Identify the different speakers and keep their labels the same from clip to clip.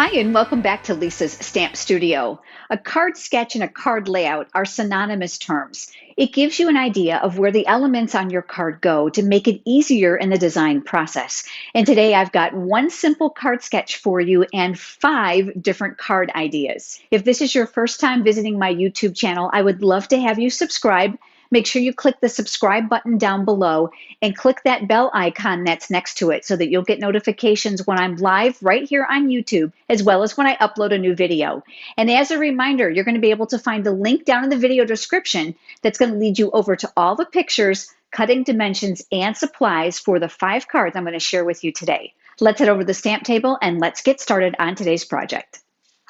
Speaker 1: Hi, and welcome back to Lisa's Stamp Studio. A card sketch and a card layout are synonymous terms. It gives you an idea of where the elements on your card go to make it easier in the design process. And today I've got one simple card sketch for you and 5 different card ideas. If this is your first time visiting my YouTube channel, I would love to have you subscribe. Make sure you click the subscribe button down below and click that bell icon that's next to it so that you'll get notifications when I'm live right here on YouTube, as well as when I upload a new video. And as a reminder, you're going to be able to find the link down in the video description that's going to lead you over to all the pictures, cutting dimensions, and supplies for the 5 cards I'm going to share with you today. Let's head over to the stamp table and let's get started on today's project.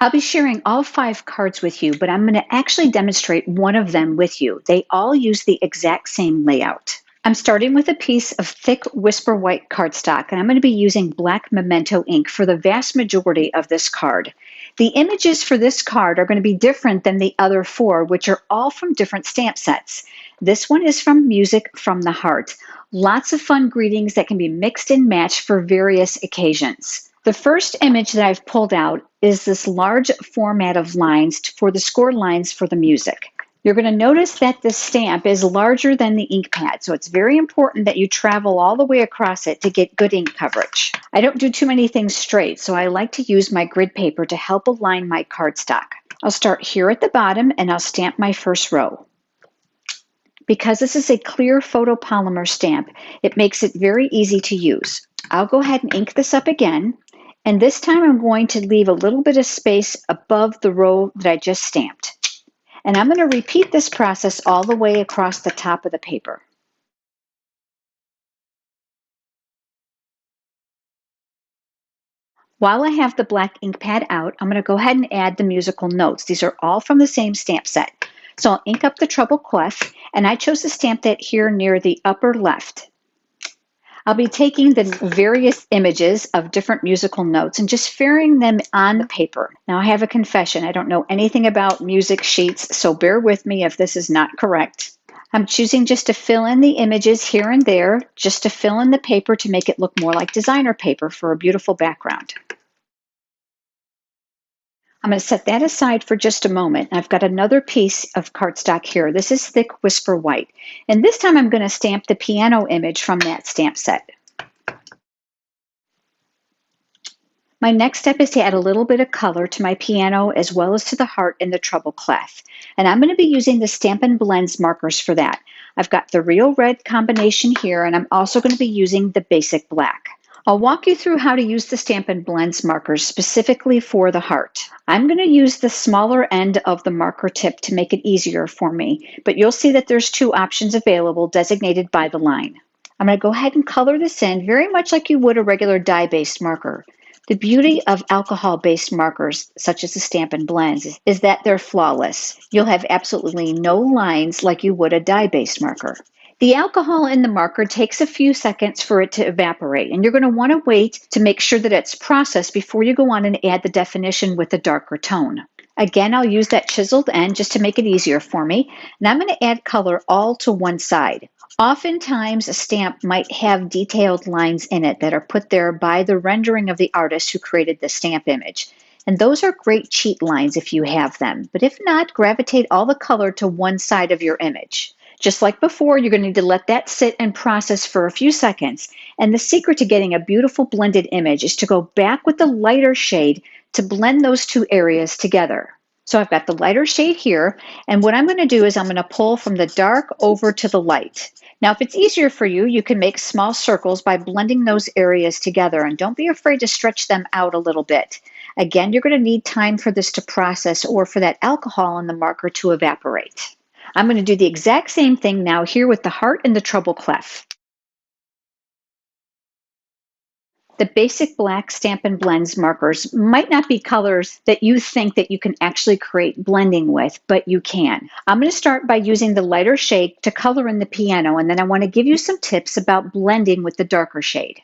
Speaker 1: I'll be sharing all 5 cards with you, but I'm going to actually demonstrate one of them with you. They all use the exact same layout. I'm starting with a piece of thick Whisper White cardstock, and I'm going to be using black Memento ink for the vast majority of this card. The images for this card are going to be different than the other 4, which are all from different stamp sets. This one is from Music from the Heart. Lots of fun greetings that can be mixed and matched for various occasions. The first image that I've pulled out is this large format of lines for the score lines for the music. You're going to notice that the stamp is larger than the ink pad, so it's very important that you travel all the way across it to get good ink coverage. I don't do too many things straight, so I like to use my grid paper to help align my cardstock. I'll start here at the bottom and I'll stamp my first row. Because this is a clear photopolymer stamp, it makes it very easy to use. I'll go ahead and ink this up again. And this time I'm going to leave a little bit of space above the row that I just stamped. And I'm going to repeat this process all the way across the top of the paper. While I have the black ink pad out, I'm going to go ahead and add the musical notes. These are all from the same stamp set. So I'll ink up the treble clef, and I chose to stamp that here near the upper left. I'll be taking the various images of different musical notes and just fairing them on the paper. Now I have a confession. I don't know anything about music sheets, so bear with me if this is not correct. I'm choosing just to fill in the images here and there, just to fill in the paper to make it look more like designer paper for a beautiful background. I'm going to set that aside for just a moment. I've got another piece of cardstock here. This is thick Whisper White. And this time I'm going to stamp the piano image from that stamp set. My next step is to add a little bit of color to my piano as well as to the heart and the treble clef. And I'm going to be using the Stampin' Blends markers for that. I've got the real red combination here, and I'm also going to be using the basic black. I'll walk you through how to use the Stampin' Blends markers specifically for the heart. I'm going to use the smaller end of the marker tip to make it easier for me, but you'll see that there's 2 options available designated by the line. I'm going to go ahead and color this in very much like you would a regular dye-based marker. The beauty of alcohol-based markers, such as the Stampin' Blends, is that they're flawless. You'll have absolutely no lines like you would a dye-based marker. The alcohol in the marker takes a few seconds for it to evaporate, and you're going to want to wait to make sure that it's processed before you go on and add the definition with a darker tone. Again, I'll use that chiseled end just to make it easier for me, and I'm going to add color all to one side. Oftentimes, a stamp might have detailed lines in it that are put there by the rendering of the artist who created the stamp image. And those are great cheat lines if you have them, but if not, gravitate all the color to one side of your image. Just like before, you're going to need to let that sit and process for a few seconds. And the secret to getting a beautiful blended image is to go back with the lighter shade to blend those 2 areas together. So I've got the lighter shade here, and what I'm going to do is I'm going to pull from the dark over to the light. Now, if it's easier for you, you can make small circles by blending those areas together, and don't be afraid to stretch them out a little bit. Again, you're going to need time for this to process or for that alcohol in the marker to evaporate. I'm going to do the exact same thing now here with the heart and the treble clef. The basic black Stampin' Blends markers might not be colors that you think that you can actually create blending with, but you can. I'm going to start by using the lighter shade to color in the piano, and then I want to give you some tips about blending with the darker shade.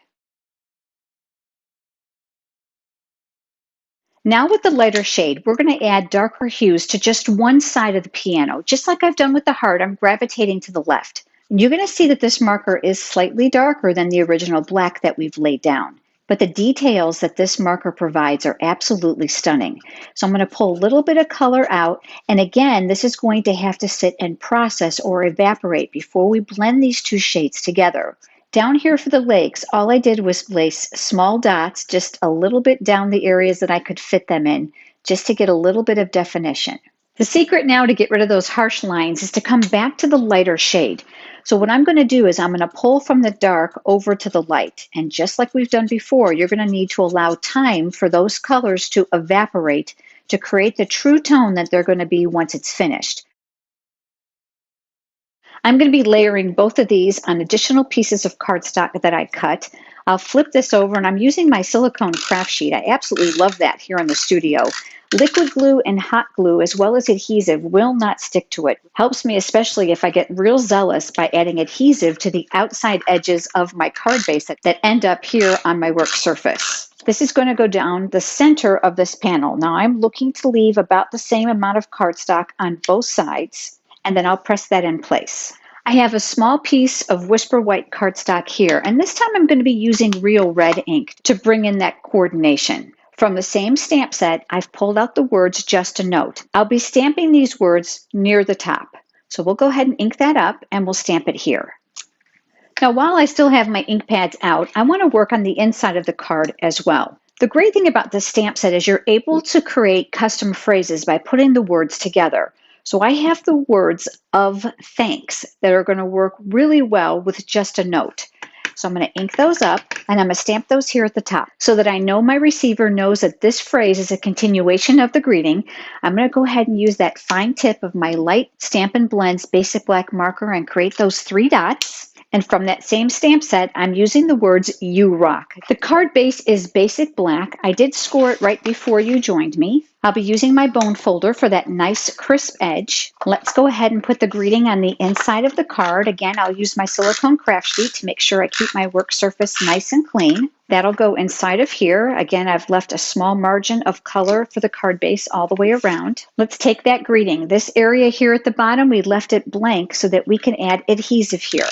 Speaker 1: Now with the lighter shade, we're going to add darker hues to just one side of the piano. Just like I've done with the heart, I'm gravitating to the left. And you're going to see that this marker is slightly darker than the original black that we've laid down. but the details that this marker provides are absolutely stunning. So I'm going to pull a little bit of color out, and again, this is going to have to sit and process or evaporate before we blend these two shades together. Down here for the lakes, all I did was place small dots just a little bit down the areas that I could fit them in, just to get a little bit of definition. The secret now to get rid of those harsh lines is to come back to the lighter shade. So what I'm going to do is I'm going to pull from the dark over to the light. And just like we've done before, you're going to need to allow time for those colors to evaporate to create the true tone that they're going to be once it's finished. I'm going to be layering both of these on additional pieces of cardstock that I cut. I'll flip this over, and I'm using my silicone craft sheet. I absolutely love that here in the studio. Liquid glue and hot glue, as well as adhesive, will not stick to it. Helps me especially if I get real zealous by adding adhesive to the outside edges of my card base that end up here on my work surface. This is going to go down the center of this panel. Now I'm looking to leave about the same amount of cardstock on both sides, and then I'll press that in place. I have a small piece of Whisper White cardstock here, and this time I'm going to be using real red ink to bring in that coordination. From the same stamp set, I've pulled out the words Just a Note. I'll be stamping these words near the top. So we'll go ahead and ink that up, and we'll stamp it here. Now, while I still have my ink pads out, I want to work on the inside of the card as well. The great thing about this stamp set is you're able to create custom phrases by putting the words together. So I have the words of thanks that are going to work really well with Just a Note. So I'm going to ink those up, and I'm going to stamp those here at the top so that I know my receiver knows that this phrase is a continuation of the greeting. I'm going to go ahead and use that fine tip of my light Stampin' Blends basic black marker and create those 3 dots. And from that same stamp set, I'm using the words You Rock. The card base is basic black. I did score it right before you joined me. I'll be using my bone folder for that nice crisp edge. Let's go ahead and put the greeting on the inside of the card. Again, I'll use my silicone craft sheet to make sure I keep my work surface nice and clean. That'll go inside of here. Again, I've left a small margin of color for the card base all the way around. Let's take that greeting. This area here at the bottom, we left it blank so that we can add adhesive here.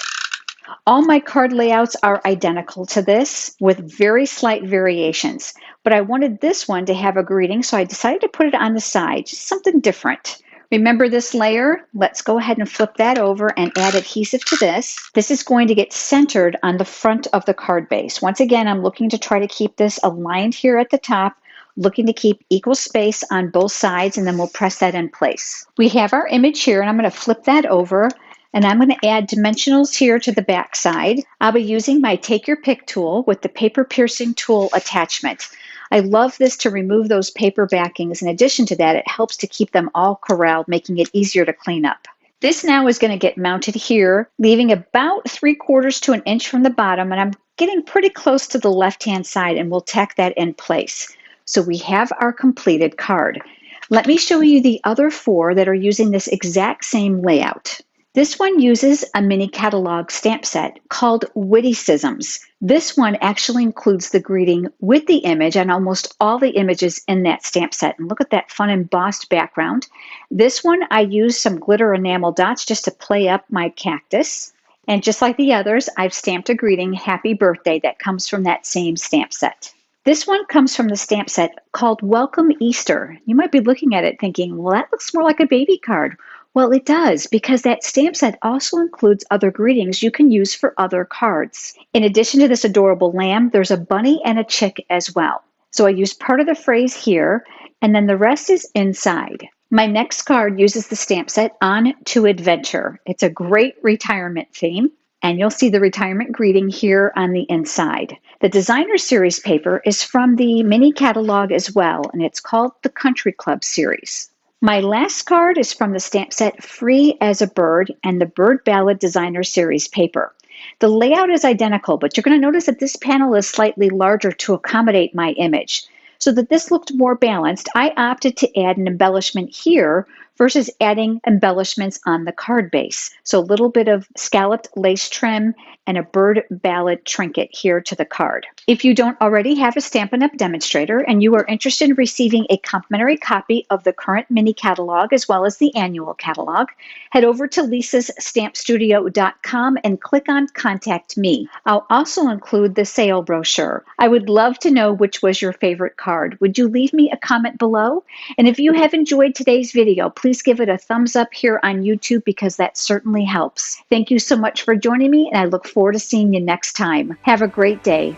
Speaker 1: All my card layouts are identical to this with very slight variations, but I wanted this one to have a greeting, so I decided to put it on the side, just something different. Remember this layer? Let's go ahead and flip that over and add adhesive to this. This is going to get centered on the front of the card base. Once again, I'm looking to try to keep this aligned here at the top, looking to keep equal space on both sides, and then we'll press that in place. We have our image here, and I'm going to flip that over. And I'm going to add dimensionals here to the back side. I'll be using my Take Your Pick tool with the paper piercing tool attachment. I love this to remove those paper backings. In addition to that, it helps to keep them all corralled, making it easier to clean up. This now is going to get mounted here, leaving about 3/4 to an inch from the bottom, and I'm getting pretty close to the left-hand side, and we'll tack that in place. So we have our completed card. Let me show you the other 4 that are using this exact same layout. This one uses a mini catalog stamp set called Witticisms. This one actually includes the greeting with the image and almost all the images in that stamp set. And look at that fun embossed background. This one, I used some glitter enamel dots just to play up my cactus. And just like the others, I've stamped a greeting, Happy Birthday, that comes from that same stamp set. This one comes from the stamp set called Welcome Easter. You might be looking at it thinking, well, that looks more like a baby card. Well, it does, because that stamp set also includes other greetings you can use for other cards. In addition to this adorable lamb, there's a bunny and a chick as well. So I used part of the phrase here, and then the rest is inside. My next card uses the stamp set On to Adventure. It's a great retirement theme, and you'll see the retirement greeting here on the inside. The designer series paper is from the mini catalog as well, and it's called the Country Club series. My last card is from the stamp set Free as a Bird and the Bird Ballad Designer Series paper. The layout is identical, but you're going to notice that this panel is slightly larger to accommodate my image. So that this looked more balanced, I opted to add an embellishment here versus adding embellishments on the card base. So a little bit of scalloped lace trim and a bird ballad trinket here to the card. If you don't already have a Stampin' Up! Demonstrator and you are interested in receiving a complimentary copy of the current mini catalog as well as the annual catalog, head over to lisasstampstudio.com and click on Contact Me. I'll also include the sale brochure. I would love to know which was your favorite card. Would you leave me a comment below? And if you have enjoyed today's video, please give it a thumbs up here on YouTube because that certainly helps. Thank you so much for joining me, and I look forward to seeing you next time. Have a great day.